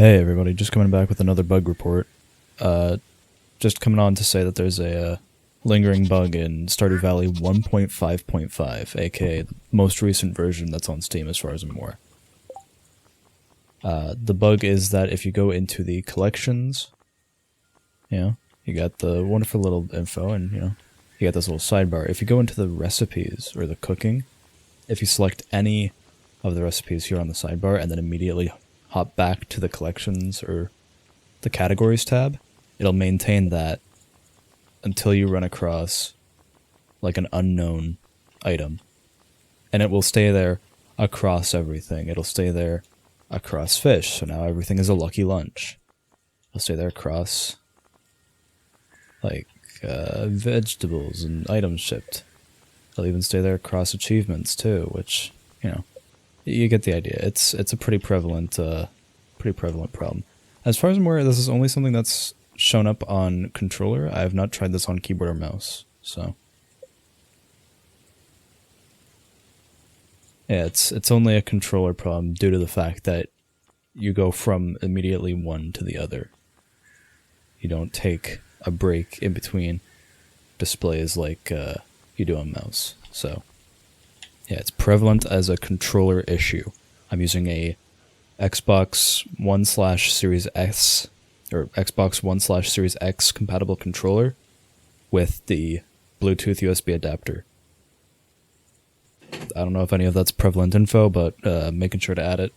Hey everybody, just coming back with another bug report. Just coming on to say that there's a lingering bug in Stardew Valley 1.5.5, aka the most recent version that's on Steam as far as I'm aware. The bug is that if you go into the collections, you got the wonderful little info and, you got this little sidebar. If you go into the recipes, or the cooking, if you select any of the recipes here on the sidebar and then immediately hop back to the collections or the categories tab, it'll maintain that until you run across like an unknown item. And it will stay there across everything. It'll stay there across fish, so now everything is a lucky lunch. It'll stay there across like vegetables and items shipped. It'll even stay there across achievements too, which, you get the idea. It's a pretty prevalent problem. As far as I'm aware, this is only something that's shown up on controller. I have not tried this on keyboard or mouse, so yeah, it's only a controller problem due to the fact that you go from immediately one to the other. You don't take a break in between displays like you do on mouse. So yeah, it's prevalent as a controller issue. I'm using a Xbox One/Series S or Xbox One/Series X compatible controller with the Bluetooth USB adapter. I don't know if any of that's prevalent info, but making sure to add it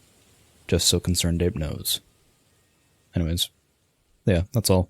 just so Concerned Ape knows. Anyways, yeah, that's all.